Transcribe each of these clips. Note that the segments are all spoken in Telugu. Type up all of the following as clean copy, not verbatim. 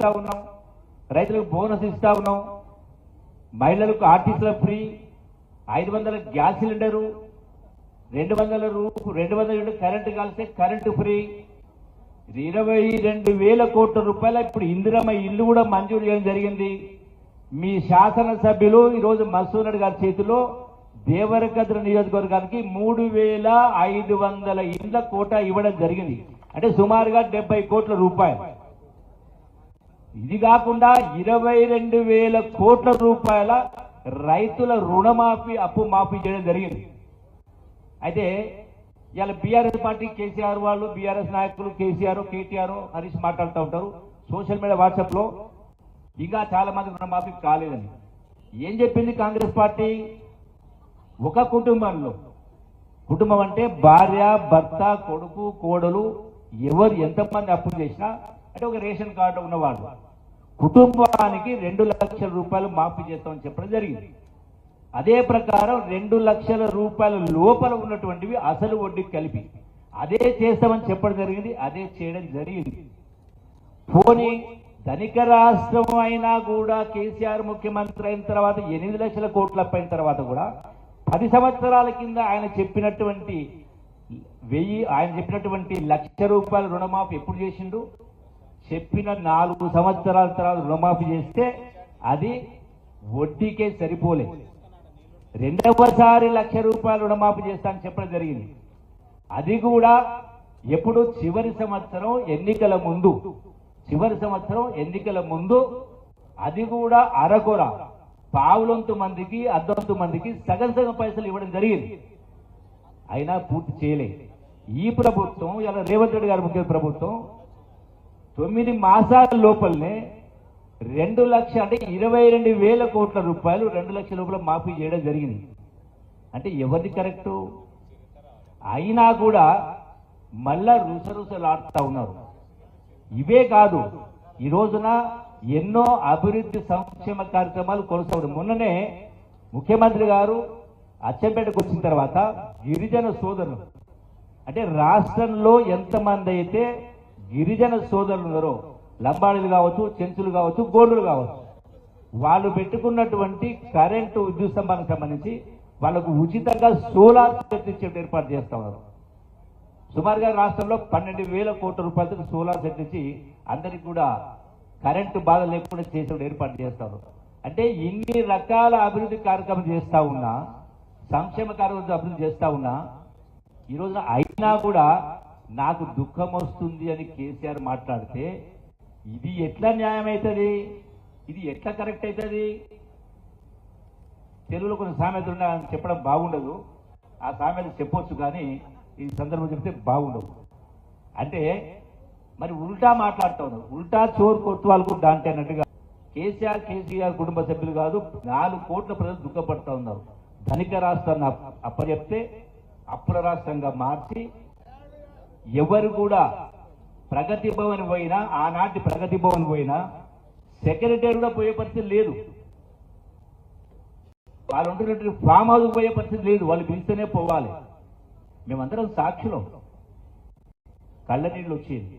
ఇస్తా ఉన్నాం, రైతులకు బోనస్ ఇస్తా ఉన్నాం, మహిళలకు ఆర్టీసీలో ఫ్రీ, 500 గ్యాస్ సిలిండరు, 200 కరెంటు కలిస్తే కరెంటు ఫ్రీ, 22,000 కోట్ల రూపాయల ఇప్పుడు ఇందిరమ్మ ఇల్లు కూడా మంజూరు చేయడం జరిగింది. మీ శాసనసభ్యులు ఈరోజు మసూర్ రెడ్డి గారి చేతిలో దేవరకద్ర నియోజకవర్గానికి 3,500 ఇండ్ల కోటా ఇవ్వడం జరిగింది. అంటే సుమారుగా 70 కోట్ల రూపాయలు. ఇది కాకుండా 22,000 కోట్ల రూపాయల రైతుల రుణమాఫీ అప్పు మాఫీ చేయడం జరిగింది. అయితే ఇవాళ బీఆర్ఎస్ పార్టీ కేసీఆర్ వాళ్ళు, బీఆర్ఎస్ నాయకులు కేసీఆర్, కేటీఆర్, హరీష్ మాట్లాడుతూ ఉంటారు సోషల్ మీడియా, వాట్సాప్ లో. ఇంకా చాలా మంది రుణమాఫీ కాలేదని ఏం చెప్పింది కాంగ్రెస్ పార్టీ? ఒక కుటుంబం అంటే భార్య, భర్త, కొడుకు, కోడలు, ఎవరు ఎంతమంది అప్పులు చేసినా, అంటే ఒక రేషన్ కార్డు ఉన్నవాళ్ళు కుటుంబానికి 2 లక్షల రూపాయలు మాఫీ చేస్తామని చెప్పడం జరిగింది. అదే ప్రకారం 2 లక్షల రూపాయల లోపల ఉన్నటువంటివి అసలు వడ్డీ కలిపి అదే చేస్తామని చెప్పడం జరిగింది. అదే చేయడం జరిగింది. పోనీ ధనిక రాష్ట్రం అయినా కూడా కేసీఆర్ ముఖ్యమంత్రి అయిన తర్వాత 8 లక్షల కోట్ల అయిన తర్వాత కూడా 10 సంవత్సరాల కింద ఆయన చెప్పినటువంటి 1,000 లక్ష రూపాయల రుణమాఫీ ఎప్పుడు చేసిండు? చెప్పిన 4 సంవత్సరాల తర్వాత రుణమాఫీ చేస్తే అది వడ్డీకే సరిపోలేదు. రెండవసారి 1 లక్ష రూపాయల రుణమాఫీ చేస్తానని చెప్పడం జరిగింది. అది కూడా ఎప్పుడు? చివరి సంవత్సరం ఎన్నికల ముందు అది కూడా అరకొర, పావులొంతు మందికి, అర్ధవంతు మందికి సగం పైసలు ఇవ్వడం జరిగింది. అయినా పూర్తి చేయలేదు. ఈ ప్రభుత్వం, ఇలా రేవంత్ రెడ్డి గారి ముఖ్య ప్రభుత్వం 9 మాసాల లోపలనే 2 లక్ష అంటే 22,000 కోట్ల రూపాయలు 2 లక్షల లోపల మాఫీ చేయడం జరిగింది. అంటే ఎవరిది కరెక్టు? అయినా కూడా మళ్ళా రుసరుసలాడుతూ ఉన్నారు. ఇవే కాదు, ఈ రోజున ఎన్నో అభివృద్ధి సంక్షేమ కార్యక్రమాలు కొనసాగుతాయి. మొన్ననే ముఖ్యమంత్రి గారు అచ్చంపేటకు వచ్చిన తర్వాత గిరిజన సోదరులు, అంటే రాష్ట్రంలో ఎంతమంది అయితే గిరిజన సోదరులు ఉన్నారో, లంబాడీలు కావచ్చు, చెంచులు కావచ్చు, గోండులు కావచ్చు, వాళ్ళు పెట్టుకున్నటువంటి కరెంటు విద్యుత్ స్తంభానికి సంబంధించి వాళ్ళకు ఉచితంగా సోలార్ సెట్ ఇచ్చే ఏర్పాటు చేస్తా ఉన్నారు. సుమారుగా రాష్ట్రంలో 12,000 కోట్ల రూపాయలతో సోలార్ సెట్ ఇచ్చి అందరికి కూడా కరెంటు బాధ లేకుండా చేసే ఏర్పాటు చేస్తారు. అంటే ఇన్ని రకాల అభివృద్ధి కార్యక్రమం చేస్తా ఉన్నా, సంక్షేమ కార్యక్రమం అభివృద్ధి చేస్తా ఉన్నా, ఈ రోజున అయినా కూడా నాకు దుఃఖం వస్తుంది అని కేసీఆర్ మాట్లాడితే ఇది ఎట్లా న్యాయం అవుతుంది? ఇది ఎట్లా కరెక్ట్ అవుతుంది? తెలుగులో కొన్ని సామెతలు ఉన్నాయని చెప్పడం బాగుండదు. ఆ సామెత చెప్పొచ్చు, కానీ ఈ సందర్భం చెప్తే బాగుండదు. అంటే మరి ఉల్టా మాట్లాడుతూ ఉన్నారు. ఉల్టా చోరు కొత్వాలకు దాంటే అన్నట్టుగా కేసీఆర్ కుటుంబ సభ్యులు కాదు, 4 కోట్ల ప్రజలు దుఃఖపడుతూ ఉన్నారు. ధనిక రాష్ట్రాన్ని అప్పచెప్తే అప్పుల రాష్ట్రంగా మార్చి ఎవరు కూడా ప్రగతి భవన్ పోయినా, ఆనాటి ప్రగతి భవన్ పోయినా సెక్రటరీ కూడా పోయే పరిస్థితి లేదు. వాళ్ళు ఉంటున్నటువంటి ఫామ్ హౌస్ పోయే పరిస్థితి లేదు. వాళ్ళు పిలిస్తేనే పోవాలి. మేమందరం సాక్షులం. కళ్ళ నీళ్ళు వచ్చేది.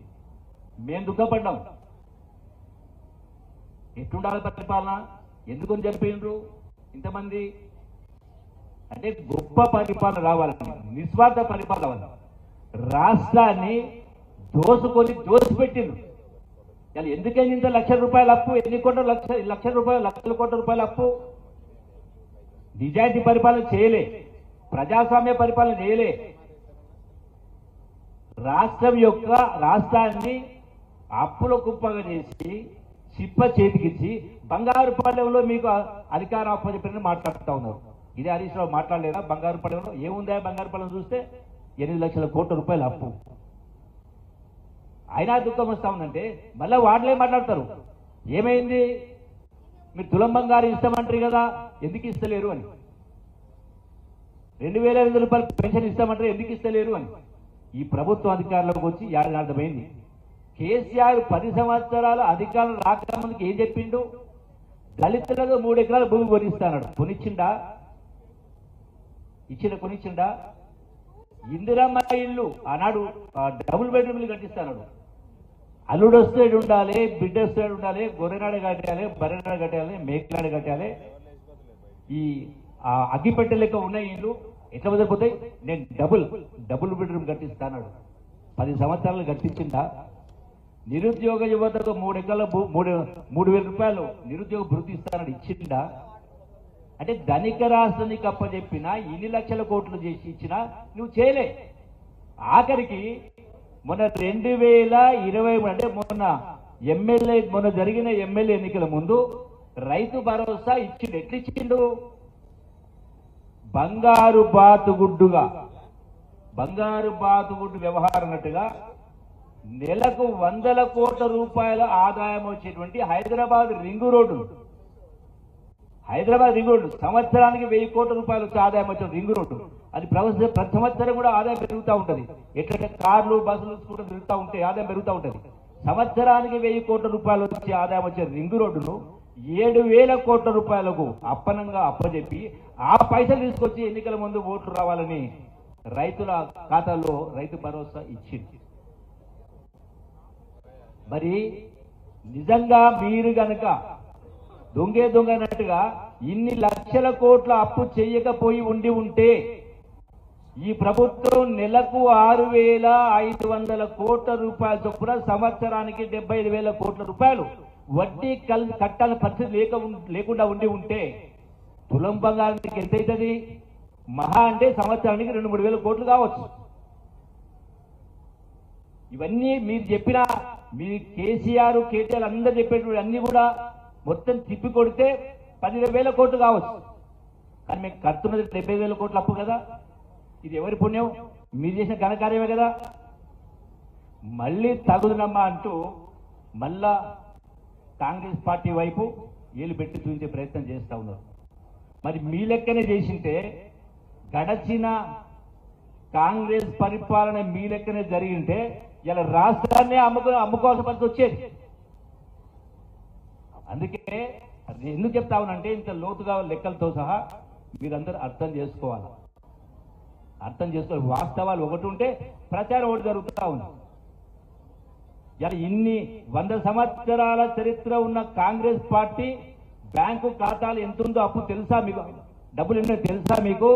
మేము దుఃఖపడ్డాం. ఎట్లుండాలి పరిపాలన? ఎందుకొని చనిపోయినరు ఇంతమంది? అంటే గొప్ప పరిపాలన రావాలని, నిస్వార్థ పరిపాలన రావాలి. రాష్ట్రాన్ని దోసిపెట్టిండ్రు. ఇలా ఎందుకైంది ఇంత 1 లక్ష రూపాయల అప్పు? ఎన్ని కోట్ల లక్షల కోట్ల రూపాయల అప్పు? నిజాయితీ పరిపాలన చేయలే, ప్రజాస్వామ్య పరిపాలన చేయలే. రాష్ట్రాన్ని అప్పుల కుప్పగా చేసి చిప్ప చేతికిచ్చి బంగారు పల్లెంలో మీకు అధికారం అప్పచెప్పిన మాట్లాడుతూ ఉన్నారు. ఇదే హరీష్ రావు మాట్లాడలేదా? బంగారు పల్లెంలో ఏముందా? బంగారు పల్లెం చూస్తే 8 లక్షల కోట్ల రూపాయల అప్పు. అయినా దుఃఖం వస్తా ఉందంటే మళ్ళీ వాళ్ళే మాట్లాడతారు. ఏమైంది? మీరు తులం బంగారు ఇస్తామంటారు కదా, ఎందుకు ఇస్తలేరు అని. 2,500 రూపాయలు పెన్షన్ ఇస్తామంటారు, ఎందుకు ఇస్తలేరు అని. ఈ ప్రభుత్వం అధికారంలోకి వచ్చి అర్థమైంది. కేసీఆర్ 10 సంవత్సరాలు అధికారం రాకముందుకు ఏం చెప్పిండు? దళితులకు 3 ఎకరాల భూమి కొనిస్తాడు. కొనిచ్చిండా? కొనిచ్చిండా? ఇందిరమ్మ ఇల్లు ఆనాడు డబుల్ బెడ్రూమ్లు కట్టిస్తాడు. అల్లుడు వస్తే ఉండాలి, బిడ్డ వస్తే ఉండాలి, గొర్రెనాడ కట్టాలి, బర్రెనాడ కట్టాలి, మేకనాడ కట్టాలి. ఈ అగ్గిపెట్టె లెక్క ఉన్న ఇల్లు ఎట్లా వదిలిపోతాయి? నేను డబుల్ బెడ్రూమ్ కట్టిస్తాను. 10 సంవత్సరాలు కట్టించిందా? నిరుద్యోగ యువతకు 3 ఎకరాల 3,000 రూపాయలు నిరుద్యోగ భృతి ఇస్తానని ఇచ్చిందా? అంటే ధనిక రాష్ట్రానికి అప్పచెప్పినా ఇన్ని లక్షల కోట్లు చేసి ఇచ్చినా నువ్వు చేయలే. ఆఖరికి మొన్న 2023 అంటే మొన్న జరిగిన ఎమ్మెల్యే ఎన్నికల ముందు రైతు భరోసా ఇచ్చిండు. ఎట్లా ఇచ్చిండు? బంగారు బాతుగుడ్డు వ్యవహారం అన్నట్టుగా నెలకు 100 కోట్ల రూపాయల ఆదాయం వచ్చేటువంటి హైదరాబాద్ రింగు రోడ్డు సంవత్సరానికి 1000 కోట్ల రూపాయలు వచ్చే ఆదాయం వచ్చే రింగు రోడ్డు. అది ప్రతి సంవత్సరం కూడా ఆదాయం పెరుగుతూ ఉంటుంది. ఎట్లయితే కార్లు, బస్సులు, స్కూటర్లు పెరుగుతూ ఉంటే ఆదాయం పెరుగుతూ ఉంటుంది. సంవత్సరానికి 1000 కోట్ల రూపాయలు వచ్చే ఆదాయం వచ్చే రింగు రోడ్డును 7,000 కోట్ల రూపాయలకు అప్పనంగా అప్పచెప్పి ఆ పైసలు తీసుకొచ్చి ఎన్నికల ముందు ఓట్లు రావాలని రైతుల ఖాతాలో రైతు భరోసా ఇచ్చింది. మరి నిజంగా మీరు గనక దొంగనట్టుగా ఇన్ని లక్షల కోట్ల అప్పు చేయకపోయి ఉంటే ఈ ప్రభుత్వం నెలకు 6,500 కోట్ల రూపాయల చొప్పున సంవత్సరానికి 75,000 కోట్ల రూపాయలు వడ్డీ కట్టాల పరిస్థితి లేకుండా ఉంటే తులం బంగారానికి ఎంత అవుతుంది? మహా అంటే సంవత్సరానికి 2-3 వేల కోట్లు కావచ్చు. ఇవన్నీ మీరు చెప్పిన మీ కేసీఆర్, కేటీఆర్ అందరూ చెప్పేటువంటి అన్ని కూడా మొత్తం తిప్పి కొడితే 10,000 కోట్లు కావచ్చు. కానీ మీకు కడుతున్నది 70,000 కోట్ల అప్పు కదా. ఇది ఎవరి పుణ్యం? మీరు చేసిన ఘనకార్యమే కదా. మళ్ళీ తగుదనమ్మా అంటూ మళ్ళా కాంగ్రెస్ పార్టీ వైపు ఏలు పెట్టి చూపించే ప్రయత్నం చేస్తూ ఉన్నారు. మరి మీ లెక్కనే చేసింటే గడచిన కాంగ్రెస్ పరిపాలన మీ లెక్కనే జరిగింటే ఇలా రాష్ట్రాన్ని అమ్ముకోవాల్సిన పరిస్థితి వచ్చేది. అందుకే ఎందుకు చెప్తా ఉన్నానంటే ఇంత లోతుగా లెక్కలతో సహా మీరందరూ అర్థం చేసుకోవాలి. వాస్తవాలు ఒకటి ఉంటే ప్రచారం ఒకటి జరుగుతూ ఉంది. ఇలా ఇన్ని 100 సంవత్సరాల చరిత్ర ఉన్న కాంగ్రెస్ పార్టీ బ్యాంకు ఖాతాలు ఎంత ఉందో అప్పు తెలుసా మీకు? డబ్బులు ఎన్నో తెలుసా మీకు?